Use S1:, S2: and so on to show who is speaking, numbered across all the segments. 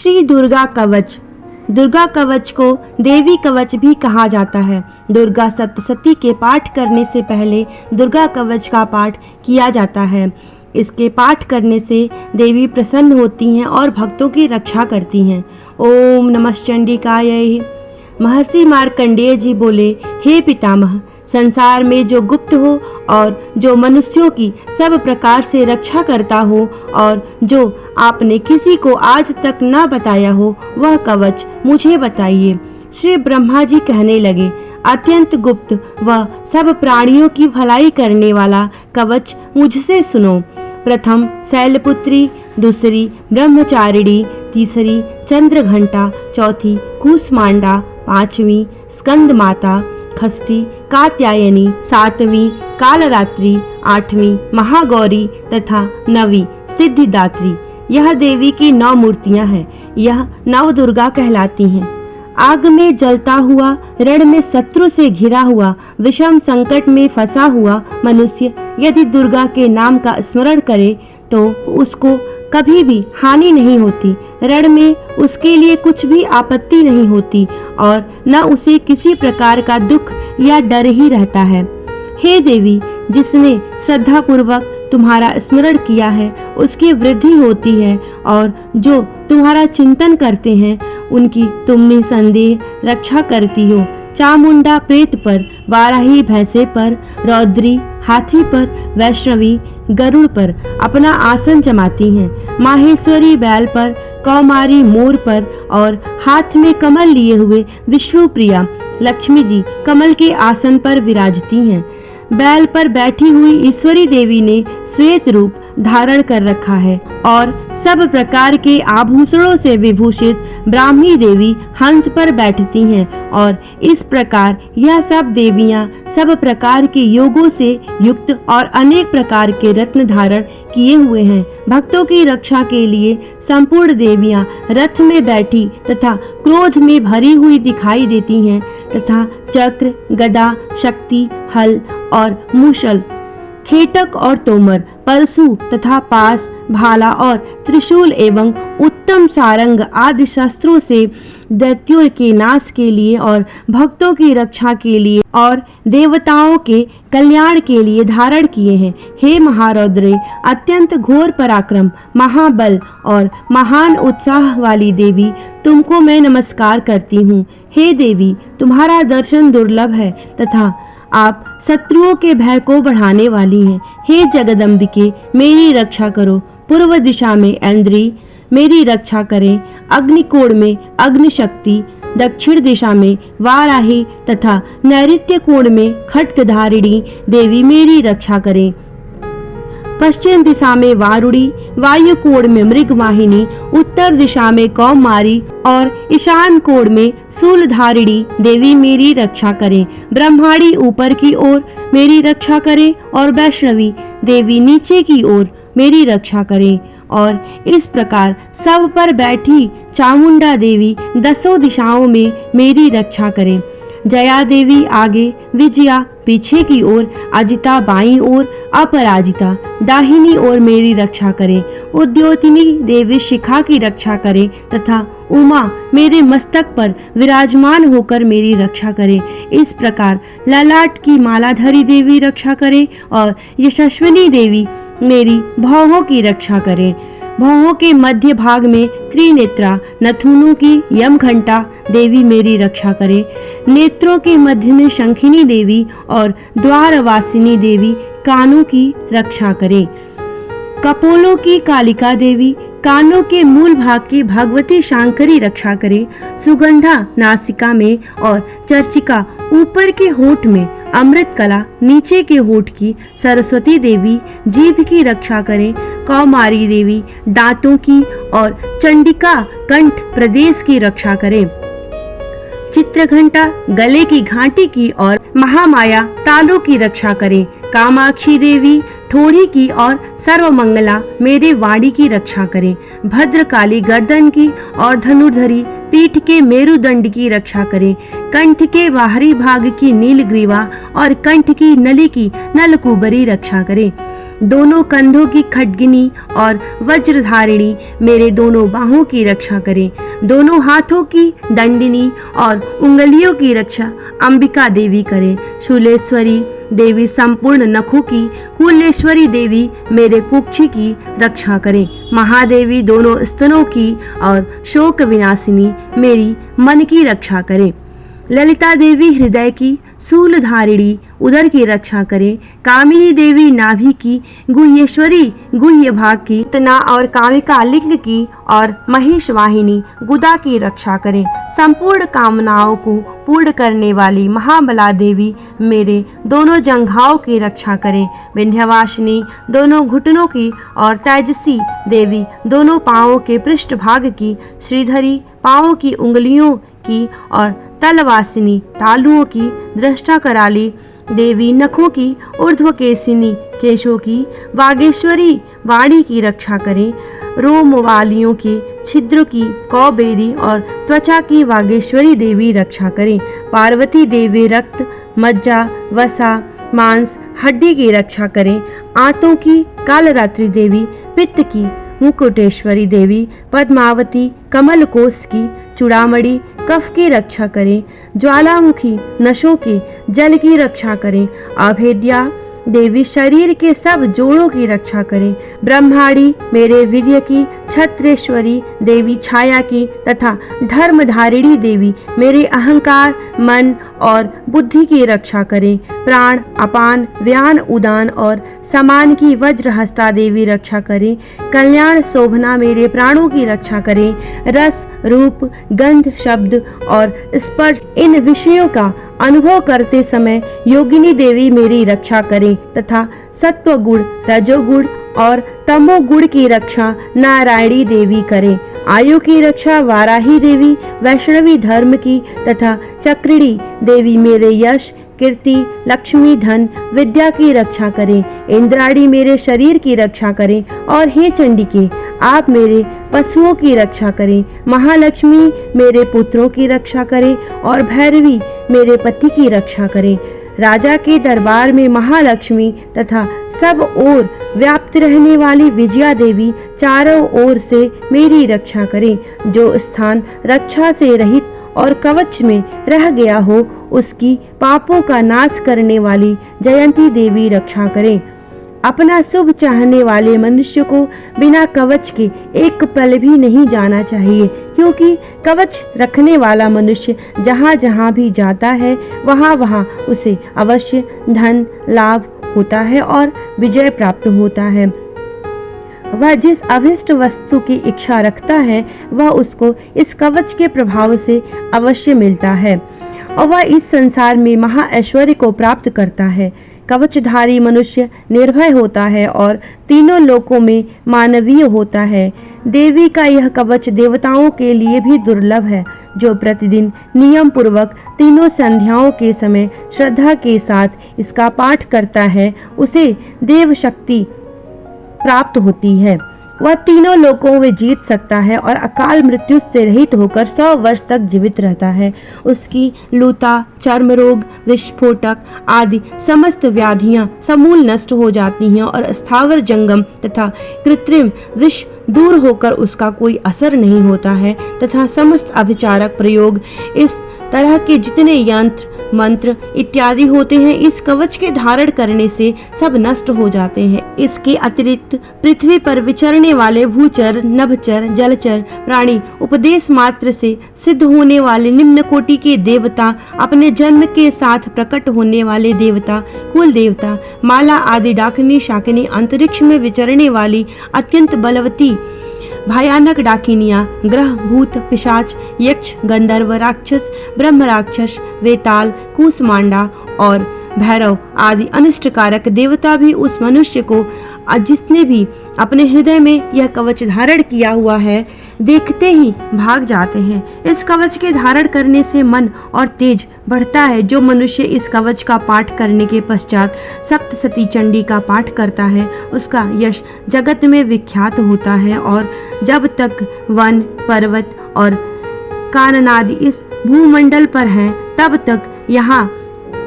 S1: श्री दुर्गा कवच। दुर्गा कवच को देवी कवच भी कहा जाता है। दुर्गा सप्तशती के पाठ करने से पहले दुर्गा कवच का पाठ किया जाता है। इसके पाठ करने से देवी प्रसन्न होती हैं और भक्तों की रक्षा करती हैं। ओम नमः चंडिकाय। महर्षि मार्कंडेय जी बोले, हे पितामह, संसार में जो गुप्त हो और जो मनुष्यों की सब प्रकार से रक्षा करता हो और जो आपने किसी को आज तक न बताया हो, वह कवच मुझे बताइए। श्री ब्रह्मा जी कहने लगे, अत्यंत गुप्त व सब प्राणियों की भलाई करने वाला कवच मुझसे सुनो। प्रथम शैलपुत्री, दूसरी ब्रह्मचारिणी, तीसरी चंद्रघंटा, चौथी कूष्मांडा, पांचवी स्कंद माता खष्टी कात्यायनी, सातवीं कालरात्रि, आठवीं महागौरी तथा नवीं सिद्धिदात्री। यह देवी की 9 मूर्तियां हैं। यह नव दुर्गा कहलाती हैं। आग में जलता हुआ, रण में शत्रु से घिरा हुआ, विषम संकट में फंसा हुआ मनुष्य यदि दुर्गा के नाम का स्मरण करे तो उसको कभी भी हानि नहीं होती। रण में उसके लिए कुछ भी आपत्ति नहीं होती और न उसे किसी प्रकार का दुख या डर ही रहता है। हे देवी, जिसने श्रद्धा पूर्वक तुम्हारा स्मरण किया है उसकी वृद्धि होती है और जो तुम्हारा चिंतन करते हैं उनकी तुम निसंदेह रक्षा करती हो। चामुंडा प्रेत पर, वाराही भैंसे पर, रौद्री हाथी पर, वैष्णवी गरुड़ पर अपना आसन जमाती हैं। माहेश्वरी बैल पर, कौमारी मोर पर और हाथ में कमल लिए हुए विष्णु प्रिया लक्ष्मी जी कमल के आसन पर विराजती हैं। बैल पर बैठी हुई ईश्वरी देवी ने श्वेत रूप धारण कर रखा है और सब प्रकार के आभूषणों से विभूषित ब्राह्मी देवी हंस पर बैठती हैं और इस प्रकार यह सब देवियां सब प्रकार के योगों से युक्त और अनेक प्रकार के रत्न धारण किए हुए हैं। भक्तों की रक्षा के लिए संपूर्ण देवियां रथ में बैठी तथा क्रोध में भरी हुई दिखाई देती हैं तथा चक्र, गदा, शक्ति, हल और मूसल, खेटक और तोमर, परशु तथा पास, भाला और त्रिशूल एवं उत्तम सारंग आदि शस्त्रों से दैत्यों के नाश के लिए और भक्तों की रक्षा के लिए और देवताओं के कल्याण के लिए धारण किए हैं। हे महारौद्रे, अत्यंत घोर पराक्रम, महाबल और महान उत्साह वाली देवी, तुमको मैं नमस्कार करती हूँ। हे देवी, तुम्हारा दर्शन दुर्लभ है तथा आप शत्रुओं के भय को बढ़ाने वाली हैं। हे जगदम्बिके, मेरी रक्षा करो। पूर्व दिशा में ऐन्द्री मेरी रक्षा करें। अग्निकोण में अग्निशक्ति, दक्षिण दिशा में वाराही तथा नैऋत्य कोण में खड्गधारिणी देवी मेरी रक्षा करें। पश्चिम दिशा में वारुणी, वायु कोण में मृगवाहिनी, उत्तर दिशा में कौमारी और ईशान कोण में शूलधारिणी देवी मेरी रक्षा करें। ब्रह्माणी ऊपर की ओर मेरी रक्षा करें और वैष्णवी देवी नीचे की ओर मेरी रक्षा करें। और इस प्रकार सब पर बैठी चामुंडा देवी 10 दिशाओं में मेरी रक्षा करें। जया देवी आगे, विजया पीछे की ओर, अजिता बाईं ओर, अपराजिता दाहिनी ओर मेरी रक्षा करें। उद्योतिनी देवी शिखा की रक्षा करें तथा उमा मेरे मस्तक पर विराजमान होकर मेरी रक्षा करें। इस प्रकार ललाट की मालाधारी देवी रक्षा करें और यशस्विनी देवी मेरी भौहों की रक्षा करें। भौहों के मध्य भाग में त्रिनेत्रा नथुनों की यमघंटा देवी मेरी रक्षा करे। नेत्रों के मध्य में शंखिनी देवी और द्वारवासिनी देवी कानों की रक्षा करें। कपोलों की कालिका देवी कानों के मूल भाग की भगवती शांकरी रक्षा करे। सुगंधा नासिका में और चर्चिका ऊपर के होठ में, अमृत कला नीचे के होठ की सरस्वती देवी जीभ की रक्षा करें। कौमारी देवी दांतों की और चंडिका कंठ प्रदेश की रक्षा करें। चित्रघंटा गले की घाटी की और महामाया तालू की रक्षा करें। कामाक्षी देवी ठोड़ी की और सर्वमंगला मेरे वाणी की रक्षा करें। भद्रकाली गर्दन की और धनुर्धरी पीठ के मेरुदंड की रक्षा करें। कंठ के बाहरी भाग की नीलग्रीवा और कंठ की नली की नलकुबरी रक्षा करें। दोनों कंधों की खड्गिनी और वज्रधारिणी मेरे दोनों बाहों की रक्षा करें। दोनों हाथों की दंडिनी और उंगलियों की रक्षा अंबिका देवी करें। शूलेश्वरी देवी संपूर्ण नखों की, कुलेश्वरी देवी मेरे कुक्षी की रक्षा करें। महादेवी दोनों स्तनों की और शोक विनाशिनी मेरी मन की रक्षा करें। ललिता देवी हृदय की, शूलधारिणी उदर की रक्षा करें। कामिनी देवी नाभि की, गुह्येश्वरी गुह्य भाग की, तना और कामिका लिंग की और महेश वाहिनी गुदा की रक्षा करें। संपूर्ण कामनाओं को पूर्ण करने वाली महाबला देवी मेरे दोनों जंघाओं की रक्षा करें। विंध्यवासिनी दोनों घुटनों की और तेजसी देवी दोनों पांवों के पृष्ठभाग की, श्रीधरी पांवों की उंगलियों की और तलवासिनी तालुओं की, दृष्टा कराली देवी नखों की, ऊर्ध्वकेशिनी केशों की, वागेश्वरी वाणी की रक्षा करें। रोम वालियों के छिद्र की कौबेरी और त्वचा की वागेश्वरी देवी रक्षा करें। पार्वती देवी रक्त, मज्जा, वसा, मांस, हड्डी की रक्षा करें। आंतों की कालरात्रि देवी, पित्त की मुकुटेश्वरी देवी, पद्मावती कमलकोश की, चूड़ामणि कफ की रक्षा करें। ज्वालामुखी नशों के जल की रक्षा करें। अभेद्या देवी शरीर के सब जोड़ों की रक्षा करें। ब्रह्माणी मेरे वीर्य की, छत्रेश्वरी देवी छाया की तथा धर्मधारिणी देवी मेरे अहंकार, मन और बुद्धि की रक्षा करें। प्राण, अपान, व्यान, उदान और समान की वज्रहस्ता देवी रक्षा करें। कल्याण शोभना मेरे प्राणों की रक्षा करें। रस, रूप, गंध, शब्द और स्पर्श इन विषयों का अनुभव करते समय योगिनी देवी मेरी रक्षा करें तथा सत्व गुण, रजोगुण और तमोगुण की रक्षा नारायणी देवी करें। आयु की रक्षा वाराही देवी, वैष्णवी धर्म की तथा चक्रिणी देवी मेरे यश, कीर्ति, लक्ष्मी, धन, विद्या की रक्षा करें। इंद्राणी मेरे शरीर की रक्षा करें और हे चंडिके आप मेरे पशुओं की रक्षा करें। महालक्ष्मी मेरे पुत्रों की रक्षा करें और भैरवी मेरे पति की रक्षा करें। राजा के दरबार में महालक्ष्मी तथा सब ओर व्याप्त रहने वाली विजया देवी चारों ओर से मेरी रक्षा करें। जो स्थान रक्षा से रहित और कवच में रह गया हो उसकी पापों का नाश करने वाली जयंती देवी रक्षा करें। अपना शुभ चाहने वाले मनुष्य को बिना कवच के एक पल भी नहीं जाना चाहिए, क्योंकि कवच रखने वाला मनुष्य जहाँ जहाँ भी जाता है वहाँ वहाँ उसे अवश्य धन लाभ होता है और विजय प्राप्त होता है। वह जिस अभिष्ट वस्तु की इच्छा रखता है वह उसको इस कवच के प्रभाव से अवश्य मिलता है और वह इस संसार में महा ऐश्वर्य को प्राप्त करता है। कवचधारी मनुष्य निर्भय होता है और तीनों लोकों में मानवीय होता है। देवी का यह कवच देवताओं के लिए भी दुर्लभ है। जो प्रतिदिन नियम पूर्वक तीनों संध्याओं के समय श्रद्धा के साथ इसका पाठ करता है उसे देव शक्ति प्राप्त होती है। वह तीनों लोकों में जीत सकता है और अकाल मृत्यु से रहित होकर 100 वर्ष तक जीवित रहता है। उसकी लूता, चर्म रोग, विस्फोटक आदि समस्त व्याधियां समूल नष्ट हो जाती हैं और स्थावर जंगम तथा कृत्रिम विष दूर होकर उसका कोई असर नहीं होता है तथा समस्त अभिचारक प्रयोग इस तरह के जितने यंत्र मंत्र इत्यादि होते हैं इस कवच के धारण करने से सब नष्ट हो जाते हैं। इसके अतिरिक्त पृथ्वी पर विचरने वाले भूचर, नभचर, जलचर प्राणी, उपदेश मात्र से सिद्ध होने वाले निम्न कोटि के देवता, अपने जन्म के साथ प्रकट होने वाले देवता, कुल देवता, माला आदि डाकिनी शाकिनी, अंतरिक्ष में विचरने वाली अत्यंत बलवती भयानक डाकिनियां, ग्रह, भूत, पिशाच, यक्ष, गंधर्व, राक्षस, ब्रह्म राक्षस, वेताल, कूसमांडा और भैरव आदि अनिष्टकारक देवता भी उस मनुष्य को जिसने भी अपने हृदय में यह कवच धारण किया हुआ है देखते ही भाग जाते हैं। इस कवच के धारण करने से मन और तेज बढ़ता है। जो मनुष्य इस कवच का पाठ करने के पश्चात सप्तशती चंडी का पाठ करता है उसका यश जगत में विख्यात होता है और जब तक वन, पर्वत और काननादि इस भूमंडल पर हैं तब तक यहाँ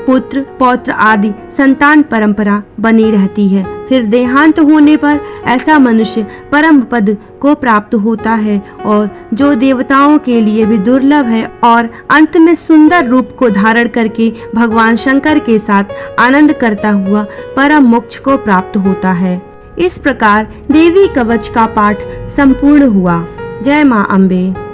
S1: पुत्र पौत्र आदि संतान परंपरा बनी रहती है। फिर देहांत होने पर ऐसा मनुष्य परम पद को प्राप्त होता है और जो देवताओं के लिए भी दुर्लभ है और अंत में सुंदर रूप को धारण करके भगवान शंकर के साथ आनंद करता हुआ परम मोक्ष को प्राप्त होता है। इस प्रकार देवी कवच का पाठ संपूर्ण हुआ। जय मां अम्बे।